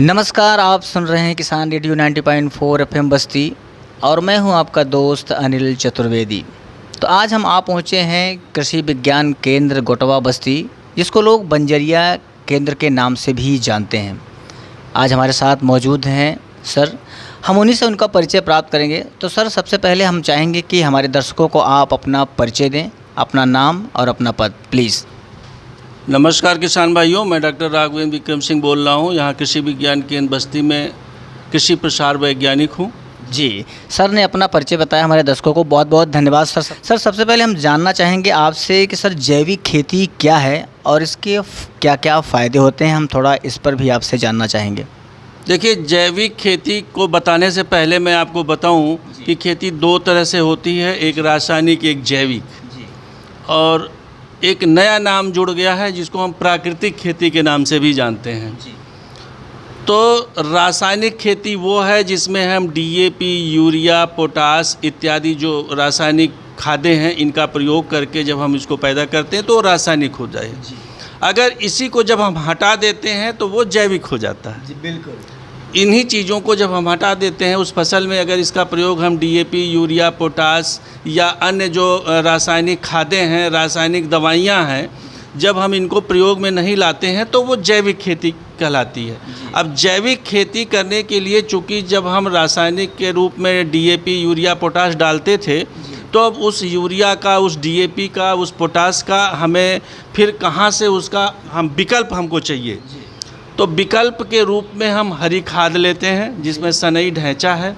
नमस्कार, आप सुन रहे हैं किसान रेडियो 90.4 एफएम बस्ती और मैं हूं आपका दोस्त अनिल चतुर्वेदी। तो आज हम आ पहुंचे हैं कृषि विज्ञान केंद्र गोटवा बस्ती, जिसको लोग बंजरिया केंद्र के नाम से भी जानते हैं। आज हमारे साथ मौजूद हैं सर, हम उन्हीं से उनका परिचय प्राप्त करेंगे। तो सर, सबसे पहले हम चाहेंगे कि हमारे दर्शकों को आप अपना परिचय दें, अपना नाम और अपना पद प्लीज़। नमस्कार किसान भाइयों, मैं डॉक्टर राघवेंद्र विक्रम सिंह बोल रहा हूँ। यहाँ कृषि विज्ञान केंद्र बस्ती में कृषि प्रसार वैज्ञानिक हूँ। जी, सर ने अपना परिचय बताया हमारे दर्शकों को, बहुत बहुत धन्यवाद सर। सर, सबसे पहले हम जानना चाहेंगे आपसे कि सर जैविक खेती क्या है और इसके क्या क्या फ़ायदे होते हैं, हम थोड़ा इस पर भी आपसे जानना चाहेंगे। देखिए, जैविक खेती को बताने से पहले मैं आपको बताऊं कि खेती दो तरह से होती है, एक रासायनिक, एक जैविक। और एक नया नाम जुड़ गया है जिसको हम प्राकृतिक खेती के नाम से भी जानते हैं। तो रासायनिक खेती वो है जिसमें हम डीएपी, यूरिया, पोटास इत्यादि जो रासायनिक खादें हैं, इनका प्रयोग करके जब हम इसको पैदा करते हैं तो रासायनिक हो जाए। अगर इसी को जब हम हटा देते हैं तो वो जैविक हो जाता है। जी बिल्कुल। इन्हीं चीज़ों को जब हम हटा देते हैं उस फसल में, अगर इसका प्रयोग हम डीएपी, यूरिया, पोटास या अन्य जो रासायनिक खादें हैं, रासायनिक दवाइयाँ हैं, जब हम इनको प्रयोग में नहीं लाते हैं तो वो जैविक खेती कहलाती है। अब जैविक खेती करने के लिए, चूँकि जब हम रासायनिक के रूप में डीएपी, यूरिया, पोटास डालते थे, तो अब उस यूरिया का, उस डीएपी का, उस पोटास का हमें फिर कहाँ से उसका हम विकल्प हमको चाहिए। तो विकल्प के रूप में हम हरी खाद लेते हैं जिसमें सनई ढैंचा है,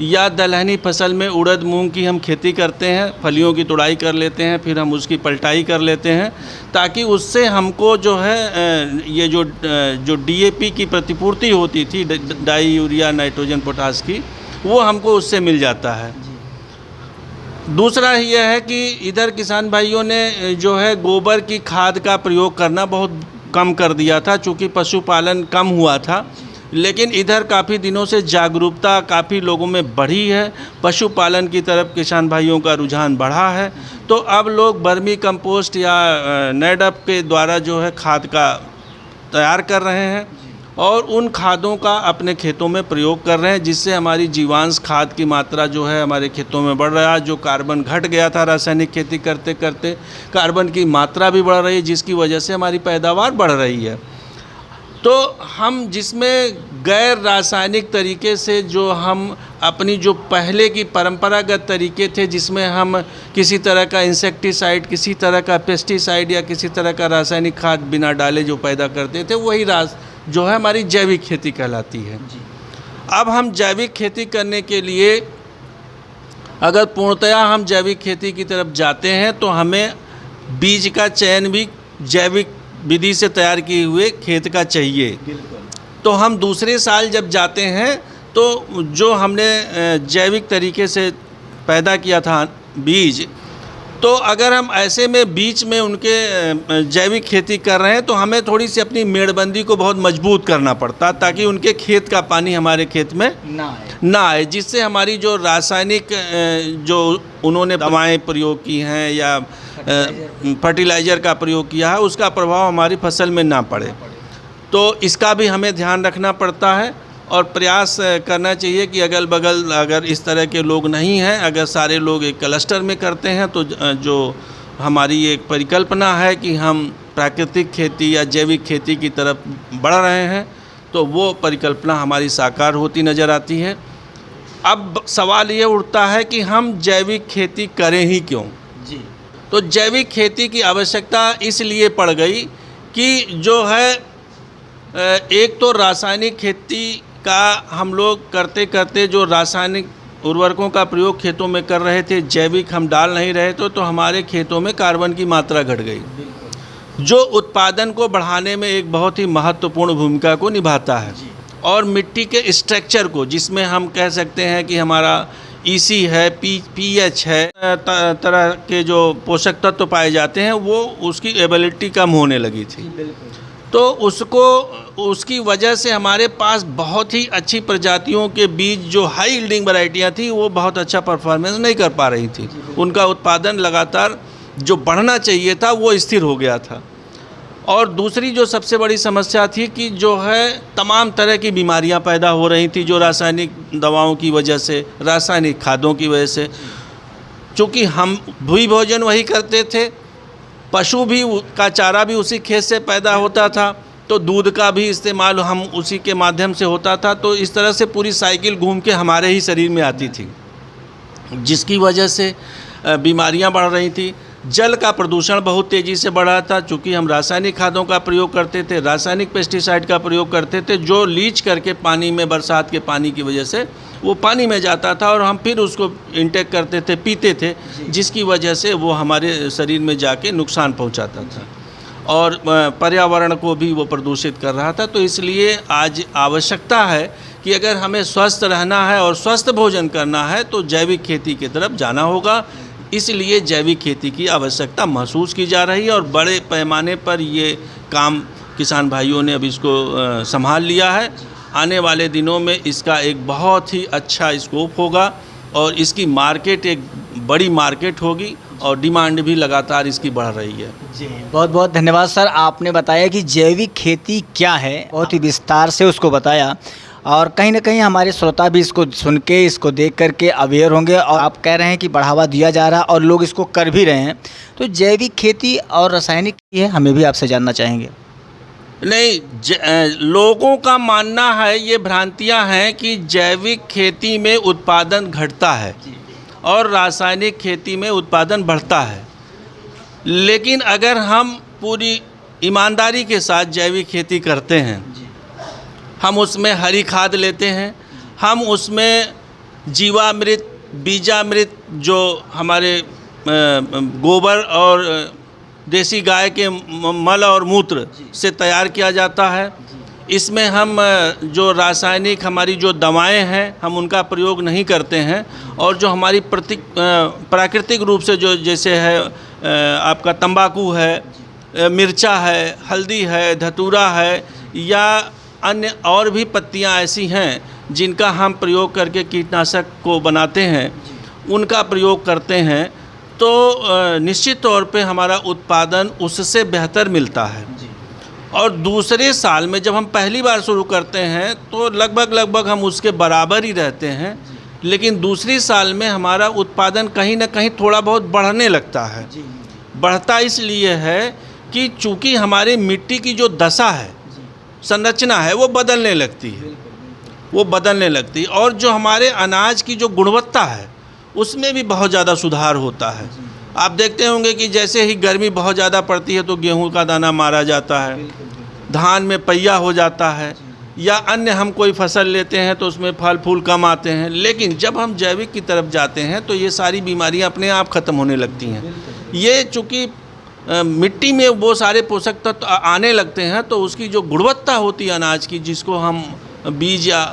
या दलहनी फसल में उड़द मूंग की हम खेती करते हैं, फलियों की तुड़ाई कर लेते हैं, फिर हम उसकी पलटाई कर लेते हैं, ताकि उससे हमको जो है ये जो डीएपी की प्रतिपूर्ति होती थी, डाई यूरिया, नाइट्रोजन, पोटास की, वो हमको उससे मिल जाता है। दूसरा यह है कि इधर किसान भाइयों ने जो है गोबर की खाद का प्रयोग करना बहुत कम कर दिया था, चूँकि पशुपालन कम हुआ था। लेकिन इधर काफ़ी दिनों से जागरूकता काफ़ी लोगों में बढ़ी है, पशुपालन की तरफ किसान भाइयों का रुझान बढ़ा है। तो अब लोग वर्मी कंपोस्ट या नेडअप के द्वारा जो है खाद का तैयार कर रहे हैं और उन खादों का अपने खेतों में प्रयोग कर रहे हैं, जिससे हमारी जीवांश खाद की मात्रा जो है हमारे खेतों में बढ़ रहा है। जो कार्बन घट गया था रासायनिक खेती करते करते, कार्बन की मात्रा भी बढ़ रही है, जिसकी वजह से हमारी पैदावार बढ़ रही है। तो हम जिसमें गैर रासायनिक तरीके से जो हम अपनी जो पहले की परंपरागत तरीके थे, जिसमें हम किसी तरह का इंसेक्टिसाइड, किसी तरह का पेस्टिसाइड या किसी तरह का रासायनिक खाद बिना डाले जो पैदा करते थे, वही जो है हमारी जैविक खेती कहलाती है। अब हम जैविक खेती करने के लिए अगर पूर्णतया हम जैविक खेती की तरफ जाते हैं तो हमें बीज का चयन भी जैविक विधि से तैयार किए हुए खेत का चाहिए। तो हम दूसरे साल जब जाते हैं तो जो हमने जैविक तरीके से पैदा किया था बीज, तो अगर हम ऐसे में बीच में उनके जैविक खेती कर रहे हैं तो हमें थोड़ी सी अपनी मेड़बंदी को बहुत मजबूत करना पड़ता, ताकि उनके खेत का पानी हमारे खेत में ना आए, जिससे हमारी जो रासायनिक जो उन्होंने दवाएं प्रयोग की हैं या फर्टिलाइज़र का प्रयोग किया है, उसका प्रभाव हमारी फसल में ना पड़े। तो इसका भी हमें ध्यान रखना पड़ता है और प्रयास करना चाहिए कि अगल बगल अगर इस तरह के लोग नहीं हैं, अगर सारे लोग एक क्लस्टर में करते हैं, तो जो हमारी एक परिकल्पना है कि हम प्राकृतिक खेती या जैविक खेती की तरफ बढ़ रहे हैं, तो वो परिकल्पना हमारी साकार होती नज़र आती है। अब सवाल ये उठता है कि हम जैविक खेती करें ही क्यों। जी, तो जैविक खेती की आवश्यकता इसलिए पड़ गई कि जो है एक तो रासायनिक खेती का हम लोग करते करते जो रासायनिक उर्वरकों का प्रयोग खेतों में कर रहे थे, जैविक हम डाल नहीं रहे थे, तो हमारे खेतों में कार्बन की मात्रा घट गई, जो उत्पादन को बढ़ाने में एक बहुत ही महत्वपूर्ण भूमिका को निभाता है। और मिट्टी के स्ट्रक्चर को, जिसमें हम कह सकते हैं कि हमारा ईसी है, पीएच है, तरह के जो पोषक तत्व पाए जाते हैं, वो उसकी एबिलिटी कम होने लगी थी। तो उसकी वजह से हमारे पास बहुत ही अच्छी प्रजातियों के बीज, जो हाई यील्डिंग वैरायटियाँ थी, वो बहुत अच्छा परफॉर्मेंस नहीं कर पा रही थी। उनका उत्पादन लगातार जो बढ़ना चाहिए था वो स्थिर हो गया था। और दूसरी जो सबसे बड़ी समस्या थी कि जो है तमाम तरह की बीमारियां पैदा हो रही थी, जो रासायनिक दवाओं की वजह से, रासायनिक खादों की वजह से। चूँकि हम भी भोजन वही करते थे, पशु भी का चारा भी उसी खेत से पैदा होता था, तो दूध का भी इस्तेमाल हम उसी के माध्यम से होता था। तो इस तरह से पूरी साइकिल घूम के हमारे ही शरीर में आती थी, जिसकी वजह से बीमारियां बढ़ रही थी। जल का प्रदूषण बहुत तेज़ी से बढ़ा था, चूँकि हम रासायनिक खादों का प्रयोग करते थे, रासायनिक पेस्टिसाइड का प्रयोग करते थे, जो लीच करके पानी में, बरसात के पानी की वजह से वो पानी में जाता था और हम फिर उसको इंटेक करते थे, पीते थे, जिसकी वजह से वो हमारे शरीर में जाके नुकसान पहुंचाता था और पर्यावरण को भी वो प्रदूषित कर रहा था। तो इसलिए आज आवश्यकता है कि अगर हमें स्वस्थ रहना है और स्वस्थ भोजन करना है तो जैविक खेती की तरफ जाना होगा। इसलिए जैविक खेती की आवश्यकता महसूस की जा रही है और बड़े पैमाने पर ये काम किसान भाइयों ने अब इसको संभाल लिया है। आने वाले दिनों में इसका एक बहुत ही अच्छा स्कोप होगा और इसकी मार्केट एक बड़ी मार्केट होगी और डिमांड भी लगातार इसकी बढ़ रही है। जी, बहुत बहुत धन्यवाद सर। आपने बताया कि जैविक खेती क्या है, बहुत ही विस्तार से उसको बताया और कहीं ना कहीं हमारे श्रोता भी इसको सुन के, इसको देख करके अवेयर होंगे और आप कह रहे हैं कि बढ़ावा दिया जा रहा है और लोग इसको कर भी रहे हैं। तो जैविक खेती और रासायनिक है, हमें भी आपसे जानना चाहेंगे। नहीं, लोगों का मानना है, ये भ्रांतियां हैं कि जैविक खेती में उत्पादन घटता है और रासायनिक खेती में उत्पादन बढ़ता है। लेकिन अगर हम पूरी ईमानदारी के साथ जैविक खेती करते हैं, हम उसमें हरी खाद लेते हैं, हम उसमें जीवामृत, बीजामृत जो हमारे गोबर और देसी गाय के मल और मूत्र से तैयार किया जाता है, इसमें हम जो रासायनिक हमारी जो दवाएं हैं हम उनका प्रयोग नहीं करते हैं और जो हमारी प्राकृतिक रूप से जो जैसे है आपका तंबाकू है, मिर्चा है, हल्दी है, धतूरा है या अन्य और भी पत्तियां ऐसी हैं जिनका हम प्रयोग करके कीटनाशक को बनाते हैं, उनका प्रयोग करते हैं, तो निश्चित तौर पे हमारा उत्पादन उससे बेहतर मिलता है। और दूसरे साल में जब हम पहली बार शुरू करते हैं तो लगभग हम उसके बराबर ही रहते हैं, लेकिन दूसरी साल में हमारा उत्पादन कहीं ना कहीं थोड़ा बहुत बढ़ने लगता है। बढ़ता इसलिए है कि चूँकि हमारी मिट्टी की जो दशा है, संरचना है, वो बदलने लगती है, और जो हमारे अनाज की जो गुणवत्ता है उसमें भी बहुत ज़्यादा सुधार होता है। आप देखते होंगे कि जैसे ही गर्मी बहुत ज़्यादा पड़ती है तो गेहूं का दाना मारा जाता है, धान में पहिया हो जाता है, या अन्य हम कोई फसल लेते हैं तो उसमें फल फूल कम आते हैं। लेकिन जब हम जैविक की तरफ जाते हैं तो ये सारी बीमारियां अपने आप ख़त्म होने लगती हैं। ये चूँकि मिट्टी में वो सारे पोषक तत्व आने लगते हैं तो उसकी जो गुणवत्ता होती है अनाज की, जिसको हम बीज या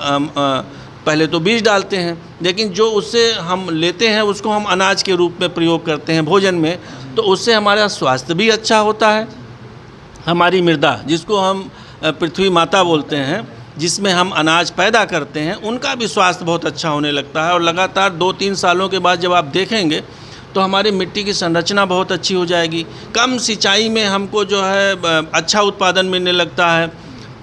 पहले तो बीज डालते हैं, लेकिन जो उससे हम लेते हैं उसको हम अनाज के रूप में प्रयोग करते हैं भोजन में, तो उससे हमारा स्वास्थ्य भी अच्छा होता है। हमारी मृदा, जिसको हम पृथ्वी माता बोलते हैं, जिसमें हम अनाज पैदा करते हैं, उनका भी स्वास्थ्य बहुत अच्छा होने लगता है। और लगातार 2-3 सालों के बाद जब आप देखेंगे तो हमारी मिट्टी की संरचना बहुत अच्छी हो जाएगी। कम सिंचाई में हमको जो है अच्छा उत्पादन मिलने लगता है,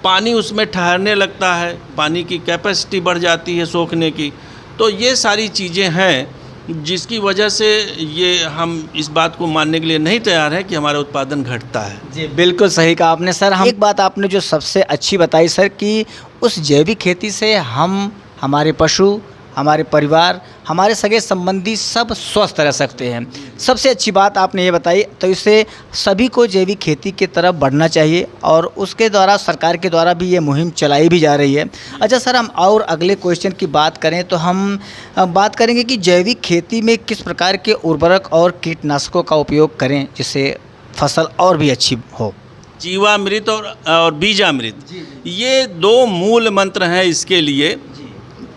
पानी उसमें ठहरने लगता है, पानी की कैपेसिटी बढ़ जाती है सोखने की। तो ये सारी चीज़ें हैं जिसकी वजह से ये हम इस बात को मानने के लिए नहीं तैयार हैं कि हमारा उत्पादन घटता है। जी, बिल्कुल सही कहा आपने सर। हम एक बात आपने जो सबसे अच्छी बताई सर कि उस जैविक खेती से हम, हमारे पशु, हमारे परिवार, हमारे सगे संबंधी सब स्वस्थ रह सकते हैं। सबसे अच्छी बात आपने ये बताई। तो इससे सभी को जैविक खेती की तरफ बढ़ना चाहिए और उसके द्वारा, सरकार के द्वारा भी ये मुहिम चलाई भी जा रही है। अच्छा सर, हम और अगले क्वेश्चन की बात करें तो हम बात करेंगे कि जैविक खेती में किस प्रकार के उर्वरक और कीटनाशकों का उपयोग करें जिससे फसल और भी अच्छी हो। जीवामृत और बीजामृत, ये 2 मूल मंत्र हैं इसके लिए।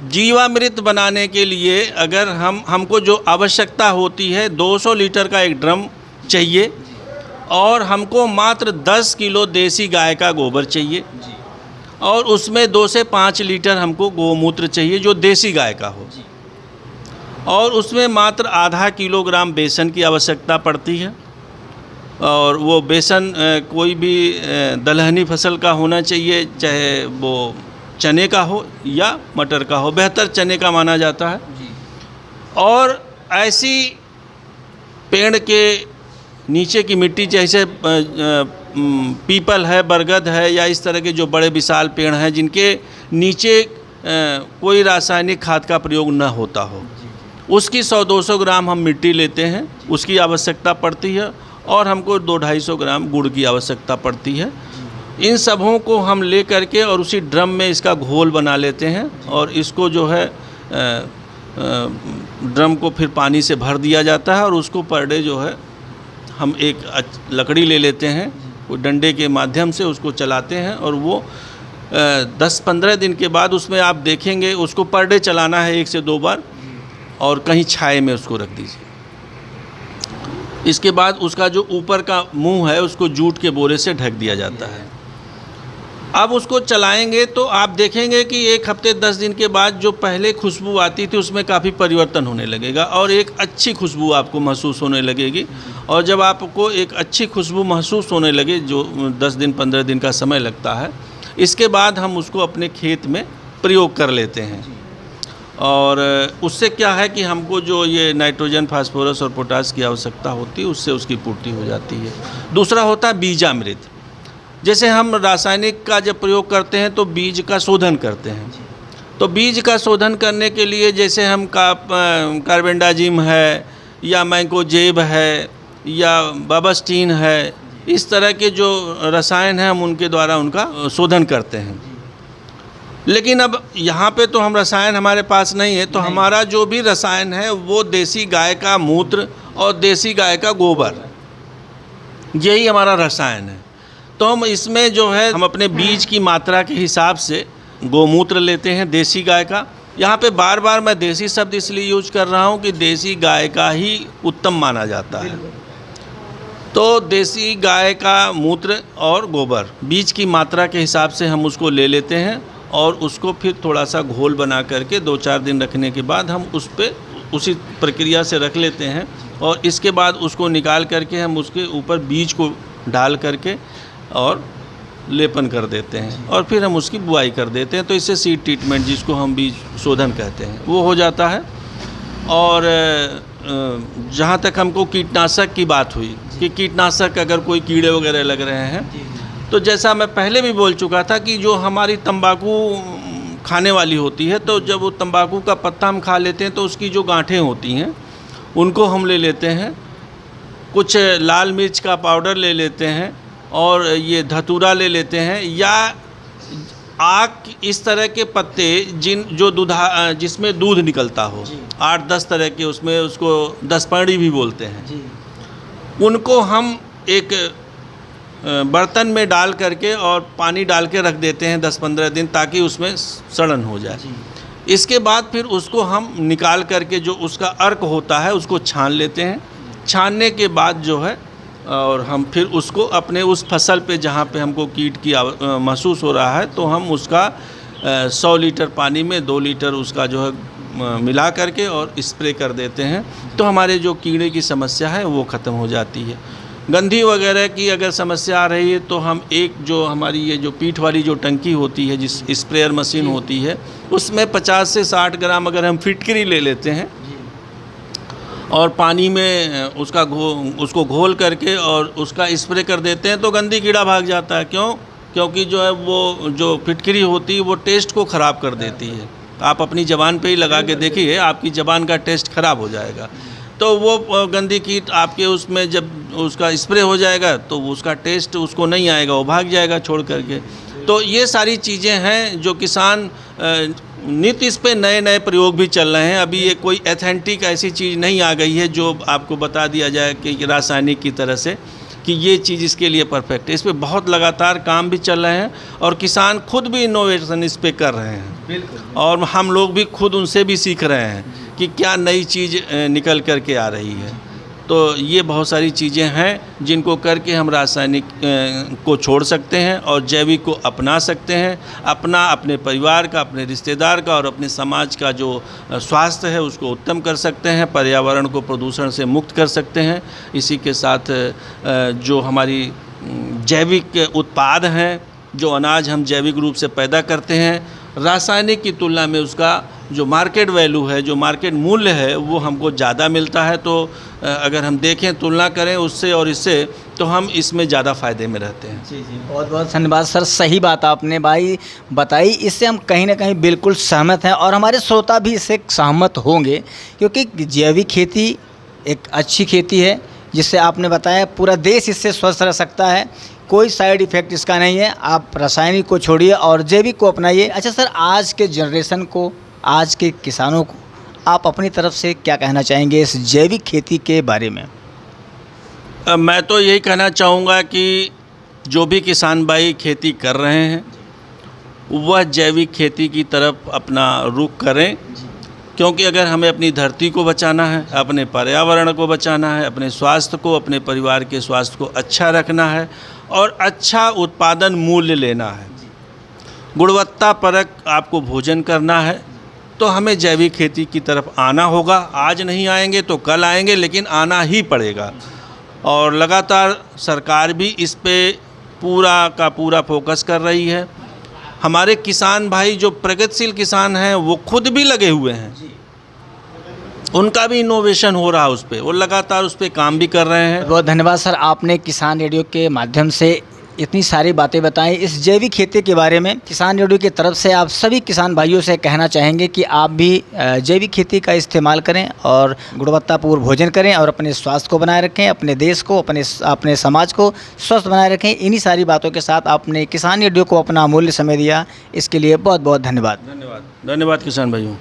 जीवामृत बनाने के लिए अगर हमको जो आवश्यकता होती है, 200 लीटर का एक ड्रम चाहिए और हमको मात्र 10 किलो देसी गाय का गोबर चाहिए और उसमें 2 से 5 लीटर हमको गोमूत्र चाहिए जो देसी गाय का हो, और उसमें मात्र आधा किलोग्राम बेसन की आवश्यकता पड़ती है और वो बेसन कोई भी दलहनी फसल का होना चाहिए, चाहे वो चने का हो या मटर का हो, बेहतर चने का माना जाता है। और ऐसी पेड़ के नीचे की मिट्टी जैसे पीपल है, बरगद है, या इस तरह के जो बड़े विशाल पेड़ हैं जिनके नीचे कोई रासायनिक खाद का प्रयोग न होता हो, उसकी 100-200 ग्राम हम मिट्टी लेते हैं, उसकी आवश्यकता पड़ती है। और हमको 200-250 ग्राम गुड़ की आवश्यकता पड़ती है। इन सबों को हम ले करके और उसी ड्रम में इसका घोल बना लेते हैं और इसको जो है ड्रम को फिर पानी से भर दिया जाता है और उसको पर डे जो है हम एक लकड़ी ले लेते हैं, वो डंडे के माध्यम से उसको चलाते हैं और वो 10-15 दिन के बाद उसमें आप देखेंगे उसको पर डे चलाना है 1 से 2 बार, और कहीं छाए में उसको रख दीजिए। इसके बाद उसका जो ऊपर का मुंह है उसको जूट के बोरे से ढक दिया जाता है। अब उसको चलाएंगे तो आप देखेंगे कि 1 हफ्ते 10 दिन के बाद जो पहले खुशबू आती थी उसमें काफ़ी परिवर्तन होने लगेगा और एक अच्छी खुशबू आपको महसूस होने लगेगी। और जब आपको एक अच्छी खुशबू महसूस होने लगे, जो 10 दिन 15 दिन का समय लगता है, इसके बाद हम उसको अपने खेत में प्रयोग कर लेते हैं। और उससे क्या है कि हमको जो ये नाइट्रोजन, फास्फोरस और पोटास की आवश्यकता होती है उससे उसकी पूर्ति हो जाती है। दूसरा होता है बीजामृत। जैसे हम रासायनिक का जब प्रयोग करते हैं तो बीज का शोधन करते हैं, तो बीज का शोधन करने के लिए जैसे हम कार्बेंडाजिम है या मैंकोजेब है या बाबास्टीन है, इस तरह के जो रसायन हैं हम उनके द्वारा उनका शोधन करते हैं। लेकिन अब यहाँ पे तो हम रसायन हमारे पास नहीं है, तो हमारा जो भी रसायन है वो देसी गाय का मूत्र और देसी गाय का गोबर, यही हमारा रसायन है। तो हम इसमें जो है हम अपने बीज की मात्रा के हिसाब से गोमूत्र लेते हैं देसी गाय का। यहाँ पे बार बार मैं देसी शब्द इसलिए यूज कर रहा हूँ कि देसी गाय का ही उत्तम माना जाता है। तो देसी गाय का मूत्र और गोबर बीज की मात्रा के हिसाब से हम उसको ले लेते हैं और उसको फिर थोड़ा सा घोल बना करके 2-4 दिन रखने के बाद हम उस पर उसी प्रक्रिया से रख लेते हैं और इसके बाद उसको निकाल करके हम उसके ऊपर बीज को डाल करके और लेपन कर देते हैं और फिर हम उसकी बुआई कर देते हैं। तो इससे सीड ट्रीटमेंट, जिसको हम बीज शोधन कहते हैं, वो हो जाता है। और जहाँ तक हमको कीटनाशक की बात हुई कि कीटनाशक अगर कोई कीड़े वगैरह लग रहे हैं, तो जैसा मैं पहले भी बोल चुका था कि जो हमारी तंबाकू खाने वाली होती है, तो जब वो तंबाकू का पत्ता हम खा लेते हैं तो उसकी जो गांठें होती हैं उनको हम ले लेते हैं, कुछ लाल मिर्च का पाउडर ले लेते हैं और ये धतूरा ले लेते हैं, या आक इस तरह के पत्ते जिसमें दूध निकलता हो, 8-10 तरह के, उसमें उसको 10 पर्णी भी बोलते हैं, उनको हम एक बर्तन में डाल करके और पानी डाल के रख देते हैं 10-15 दिन, ताकि उसमें सड़न हो जाए। इसके बाद फिर उसको हम निकाल करके जो उसका अर्क होता है उसको छान लेते हैं। छानने के बाद जो है और हम फिर उसको अपने उस फसल पे जहाँ पे हमको कीट की महसूस हो रहा है, तो हम उसका 100 लीटर पानी में 2 लीटर उसका जो है मिला करके और स्प्रे कर देते हैं। तो हमारे जो कीड़े की समस्या है वो ख़त्म हो जाती है। गंधी वगैरह की अगर समस्या आ रही है तो हम एक जो हमारी ये जो पीठ वाली जो टंकी होती है, जिस स्प्रेयर मशीन होती है, उसमें 50 से 60 ग्राम अगर हम फिटकरी ले लेते हैं और पानी में उसको घोल करके और उसका स्प्रे कर देते हैं, तो गंदी कीड़ा भाग जाता है। क्योंकि जो है वो जो फिटकरी होती है वो टेस्ट को ख़राब कर देती है। आप अपनी ज़बान पे ही लगा के देखिए, आपकी ज़बान का टेस्ट ख़राब हो जाएगा। तो वो गंदी कीट आपके उसमें जब उसका स्प्रे हो जाएगा तो उसका टेस्ट उसको नहीं आएगा, वो भाग जाएगा छोड़ करके। तो ये सारी चीज़ें हैं जो किसान नित्य इस पे नए प्रयोग भी चल रहे हैं। अभी ये कोई एथेंटिक ऐसी चीज़ नहीं आ गई है जो आपको बता दिया जाए कि रासायनिक की तरह से कि ये चीज़ इसके लिए परफेक्ट है। इस पे बहुत लगातार काम भी चल रहे हैं और किसान खुद भी इनोवेशन इस पे कर रहे हैं। बिल्कुल। और हम लोग भी खुद उनसे भी सीख रहे हैं कि क्या नई चीज़ निकल कर के आ रही है। तो ये बहुत सारी चीज़ें हैं जिनको करके हम रासायनिक को छोड़ सकते हैं और जैविक को अपना सकते हैं। अपने परिवार का, अपने रिश्तेदार का और अपने समाज का जो स्वास्थ्य है उसको उत्तम कर सकते हैं, पर्यावरण को प्रदूषण से मुक्त कर सकते हैं। इसी के साथ जो हमारी जैविक उत्पाद हैं, जो अनाज हम जैविक रूप से पैदा करते हैं, रासायनिक की तुलना में उसका जो मार्केट वैल्यू है, जो मार्केट मूल्य है, वो हमको ज़्यादा मिलता है। तो अगर हम देखें, तुलना करें उससे और इससे, तो हम इसमें ज़्यादा फ़ायदे में रहते हैं। जी जी, बहुत बहुत धन्यवाद सर। सही बात आपने भाई बताई, इससे हम कहीं ना कहीं बिल्कुल सहमत हैं और हमारे श्रोता भी इससे सहमत होंगे, क्योंकि जैविक खेती एक अच्छी खेती है जिससे आपने बताया पूरा देश इससे स्वस्थ रह सकता है। कोई साइड इफ़ेक्ट इसका नहीं है। आप रासायनिक को छोड़िए और जैविक को अपनाइए। अच्छा सर, आज के जनरेशन को, आज के किसानों को आप अपनी तरफ से क्या कहना चाहेंगे इस जैविक खेती के बारे में? मैं तो यही कहना चाहूँगा कि जो भी किसान भाई खेती कर रहे हैं वह जैविक खेती की तरफ अपना रुख करें, क्योंकि अगर हमें अपनी धरती को बचाना है, अपने पर्यावरण को बचाना है, अपने स्वास्थ्य को, अपने परिवार के स्वास्थ्य को अच्छा रखना है और अच्छा उत्पादन मूल्य लेना है, गुणवत्तापरक आपको भोजन करना है, तो हमें जैविक खेती की तरफ आना होगा। आज नहीं आएंगे तो कल आएंगे, लेकिन आना ही पड़ेगा। और लगातार सरकार भी इस पे पूरा का पूरा फोकस कर रही है। हमारे किसान भाई जो प्रगतिशील किसान हैं वो खुद भी लगे हुए हैं, उनका भी इनोवेशन हो रहा है उस पर, वो लगातार उस पर काम भी कर रहे हैं। बहुत धन्यवाद सर, आपने किसान रेडियो के माध्यम से इतनी सारी बातें बताई इस जैविक खेती के बारे में। किसान रेडियो की तरफ से आप सभी किसान भाइयों से कहना चाहेंगे कि आप भी जैविक खेती का इस्तेमाल करें और गुणवत्तापूर्ण भोजन करें और अपने स्वास्थ्य को बनाए रखें, अपने देश को, अपने समाज को स्वस्थ बनाए रखें। इन्हीं सारी बातों के साथ आपने किसान रेडियो को अपना अमूल्य समय दिया, इसके लिए बहुत बहुत धन्यवाद। धन्यवाद किसान भाइयों।